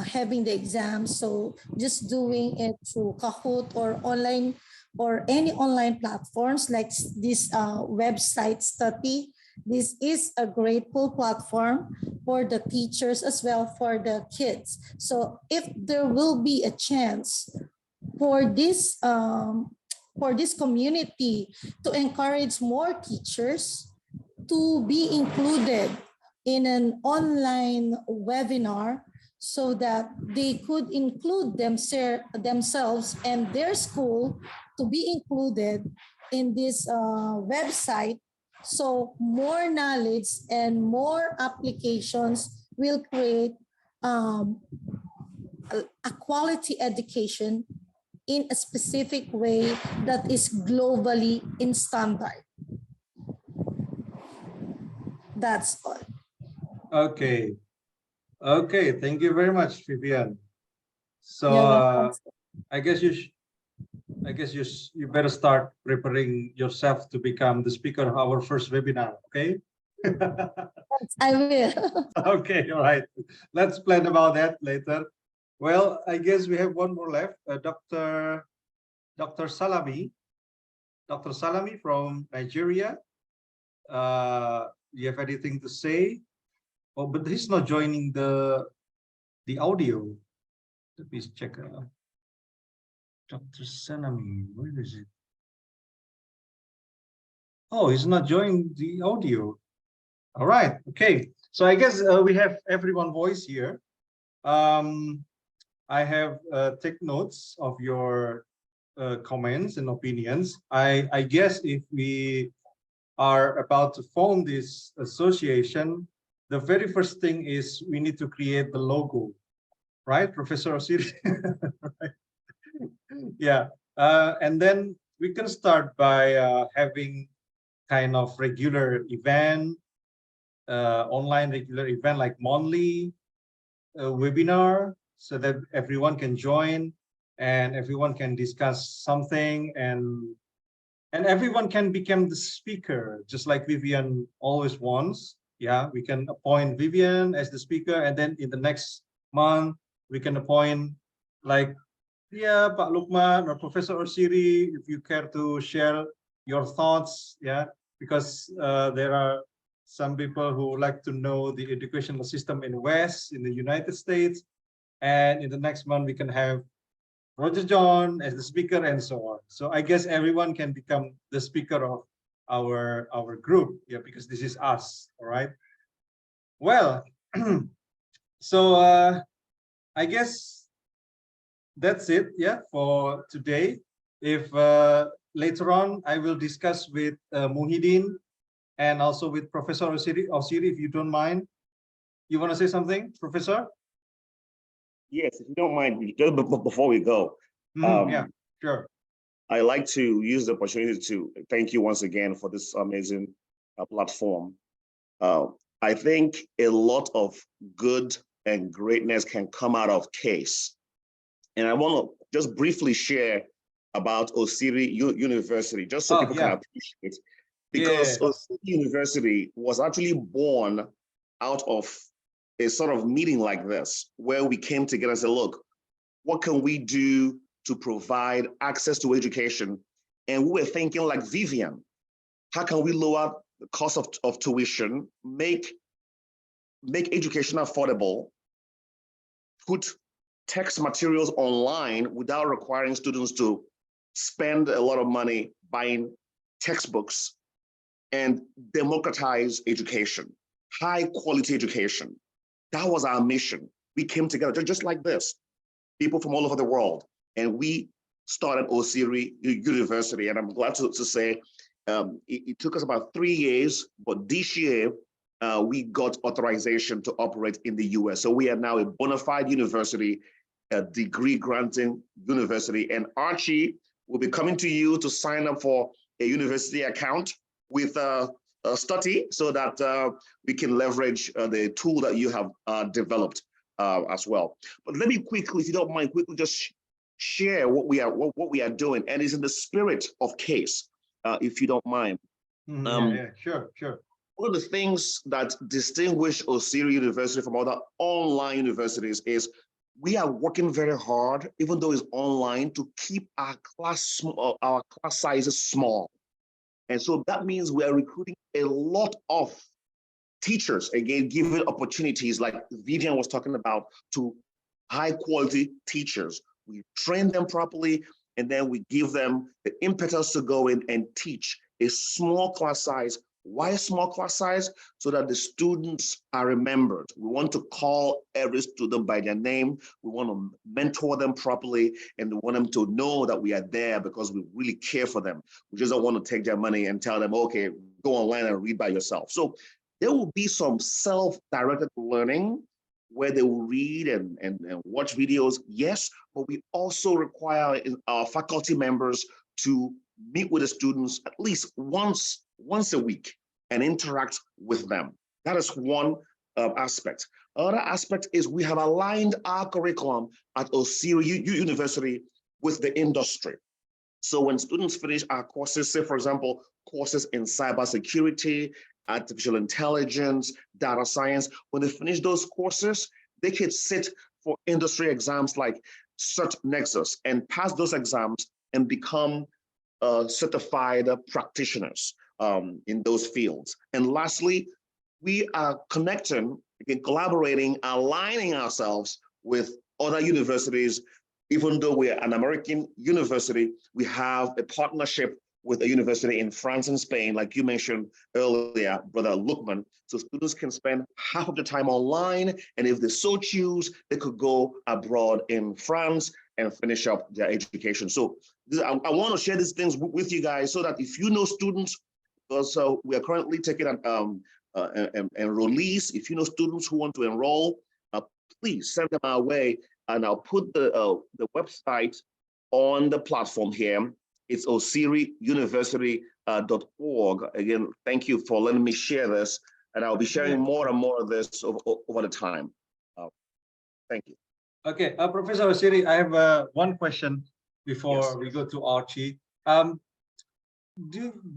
having the exams. So just doing it through Kahoot or online or any online platforms like this website STUTTIE. This is a grateful platform for the teachers as well for the kids. So if there will be a chance for this community to encourage more teachers to be included in an online webinar, so that they could include themselves and their school to be included in this website. So more knowledge and more applications will create a quality education in a specific way that is globally in standard. That's all. Okay. Okay. Thank you very much, Vivian. So You're welcome. I guess you better start preparing yourself to become the speaker of our first webinar. Okay. I will. Okay. All right. Let's plan about that later. Well, I guess we have one more left. Dr. Salami. Dr. Salami from Nigeria. You have anything to say? Oh, but he's not joining the audio. Let me check. Dr. Salami, where is it? Oh, he's not joining the audio. All right. Okay. So I guess we have everyone's voice here. I have take notes of your comments and opinions. I guess if we are about to form this association, the very first thing is we need to create the logo, right, Professor Osiri? Right. Yeah, and then we can start by having kind of regular event, online regular event like monthly webinar, so that everyone can join and everyone can discuss something, and everyone can become the speaker, just like Vivian always wants. Yeah, we can appoint Vivian as the speaker, and then in the next month we can appoint, like, yeah, Pak Luqman or Professor Osiri, if you care to share your thoughts. Yeah, because there are some people who like to know the educational system in West, in the United States, and in the next month we can have Roger John as the speaker, and so on. So I guess everyone can become the speaker of our group, yeah, because this is us. All right. Well, so I guess that's it, yeah, for today. If later on I will discuss with Muhideen and also with Professor Osiri, if you don't mind. You want to say something, Professor? Yes, if you don't mind, just before we go, yeah, sure. I like to use the opportunity to thank you once again for this amazing platform. I think a lot of good and greatness can come out of CASE. And I want to just briefly share about Osiri University, just so people can appreciate it. Because Osiri University was actually born out of a sort of meeting like this, where we came together and said, look, what can we do to provide access to education? And we were thinking like Vivian, how can we lower the cost of tuition, make education affordable, put text materials online without requiring students to spend a lot of money buying textbooks, and democratize education, high quality education. That was our mission. We came together just like this, people from all over the world, and we started Osiri University. And I'm glad to say it took us about 3 years, but this year we got authorization to operate in the US. So we are now a bona fide university, a degree granting university, and Archie will be coming to you to sign up for a university account with STUTTIE, so that we can leverage the tool that you have developed as well. But let me quickly, if you don't mind, quickly just share what we are doing, and it's in the spirit of CASE, if you don't mind. Sure. One of the things that distinguish Osiri University from other online universities is we are working very hard, even though it's online, to keep our class sizes small. And so that means we are recruiting a lot of teachers, again, giving opportunities like Vivian was talking about to high quality teachers. We train them properly, and then we give them the impetus to go in and teach a small class size. Why a small class size? So that the students are remembered. We want to call every student by their name. We want to mentor them properly, and we want them to know that we are there because we really care for them. We just don't want to take their money and tell them, okay, go online and read by yourself. So there will be some self-directed learning where they will read and watch videos, yes, but we also require our faculty members to meet with the students at least once a week and interact with them. That is one aspect. Another aspect is we have aligned our curriculum at Osiri University with the industry. So when students finish our courses, say for example, courses in cybersecurity, artificial intelligence, data science, when they finish those courses, they can sit for industry exams like Cert Nexus and pass those exams and become certified practitioners in those fields. And lastly, we are connecting, again, collaborating, aligning ourselves with other universities. Even though we are an American university, we have a partnership with a university in France and Spain, like you mentioned earlier, Brother Luqman. So students can spend half of the time online, and if they so choose, they could go abroad in France and finish up their education. So I want to share these things with you guys so that if you know students, also we are currently taking an enrollees. If you know students who want to enroll, please send them our way. And I'll put the website on the platform here. It's osiriuniversity.org. Again, thank you for letting me share this. And I'll be sharing more and more of this over the time. Thank you. Okay, Professor Osiri, I have one question before we go to Archie. Do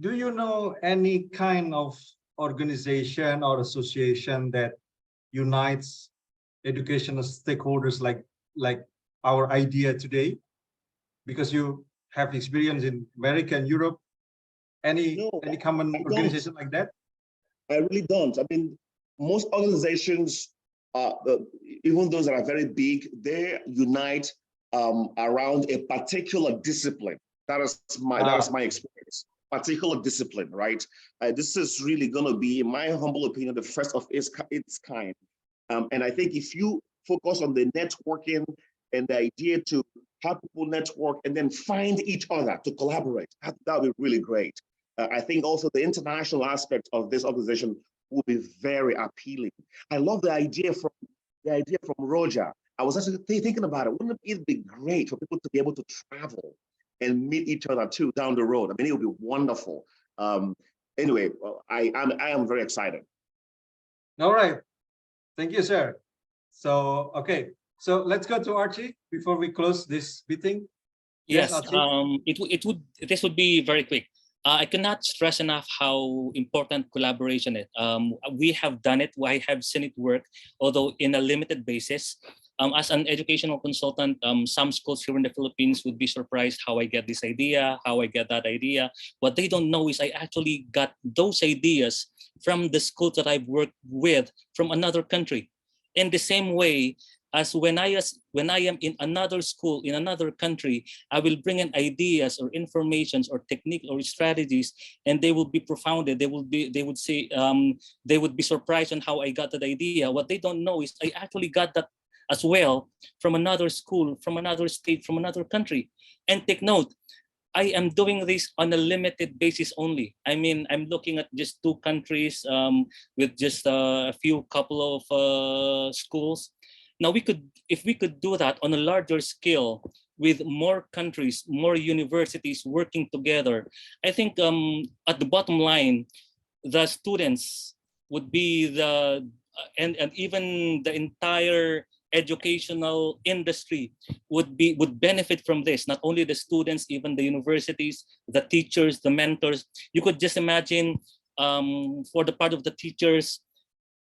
you know any kind of organization or association that unites educational stakeholders like our idea today? Because you have experience in America and Europe. Any common organization like that? I really don't. I mean, most organizations, even those that are very big, they unite around a particular discipline. That is my experience. Particular discipline, right? This is really going to be, in my humble opinion, the first of its kind. And I think if you focus on the networking and the idea to have people network and then find each other to collaborate, that would be really great. I think also the international aspect of this organization will be very appealing. I love the idea from Roger. I was actually thinking about it. Wouldn't it be great for people to be able to travel and meet each other too down the road? I mean, it would be wonderful. Anyway, I am very excited. All right. Thank you, sir. So, okay. So let's go to Archie before we close this meeting. Yes, this would be very quick. I cannot stress enough how important collaboration is. We have done it. I have seen it work, although in a limited basis. As an educational consultant, some schools here in the Philippines would be surprised how I get this idea, how I get that idea. What they don't know is I actually got those ideas from the schools that I've worked with from another country. In the same way, as when I am in another school in another country, I will bring in ideas or informations or technique or strategies, and they will be profounded. They would say they would be surprised on how I got that idea. What they don't know is I actually got that as well from another school, from another state, from another country. And take note, I am doing this on a limited basis only. I mean, I'm looking at just 2 countries with just a couple of schools. Now, if we could do that on a larger scale with more countries, more universities working together, I think at the bottom line, the students would be and even the entire educational industry would benefit from this. Not only the students, even the universities, the teachers, the mentors. You could just imagine for the part of the teachers,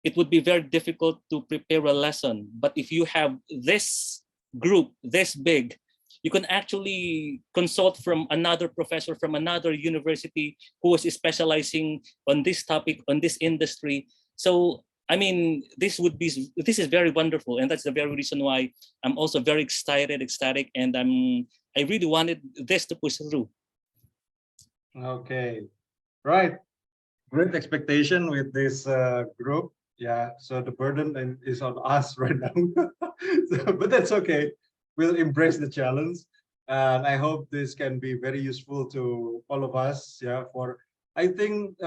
it would be very difficult to prepare a lesson. But if you have this group this big, you can actually consult from another professor from another university who is specializing on this topic, on this industry. So I mean, this is very wonderful, and that's the very reason why I'm also very ecstatic, and I really wanted this to push through. Okay, right. Great expectation with this group. Yeah, so the burden is on us right now, but that's okay. We'll embrace the challenge, and I hope this can be very useful to all of us. Yeah, I think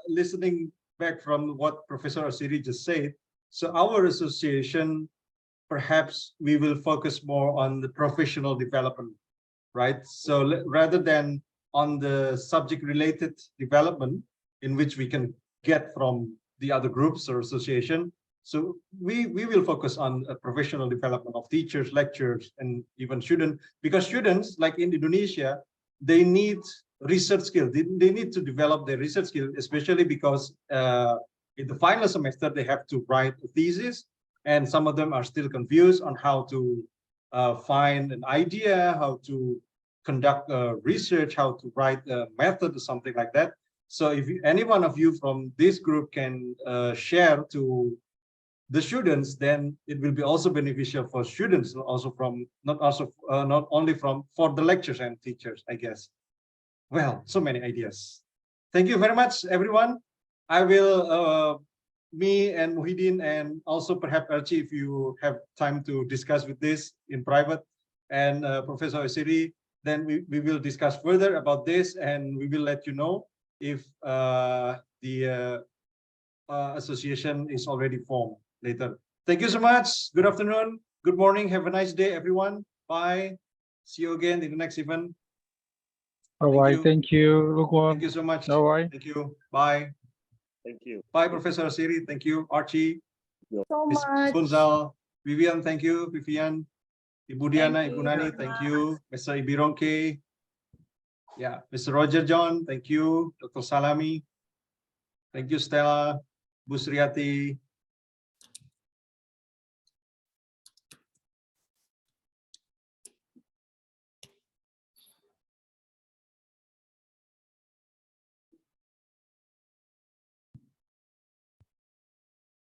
listening back from what Professor Osiri just said, So our association, perhaps we will focus more on the professional development, right? So rather than on the subject-related development in which we can get from the other groups or association, so we will focus on a professional development of teachers, lecturers, and even students, because students, like in Indonesia, they need research skills. They need to develop their research skills, especially because in the final semester, they have to write a thesis, and some of them are still confused on how to find an idea, how to conduct research, how to write a method or something like that. So if any one of you from this group can share to the students, then it will be also beneficial for students, also from not only for the lecturers and teachers, I guess. Well, so many ideas. Thank you very much, everyone. I will, me and Muhideen, and also perhaps Archie, if you have time to discuss with this in private, and Professor Osiri, then we will discuss further about this, and we will let you know if the association is already formed later. Thank you so much. Good afternoon. Good morning. Have a nice day, everyone. Bye. See you again in the next event. All right. Thank you, Luqman. Thank you so much. All right. Thank you. Bye. Thank you. Bye, Professor Siri. Thank you. Archie. So Ms. much. Punzal. Vivian, thank you. Vivian. Ibu Diana, Ibu Nani, thank you. Mr. Ibironke. Yeah, Mr. Roger John, thank you. Dr. Salami. Thank you, Stella. Bu Sriati.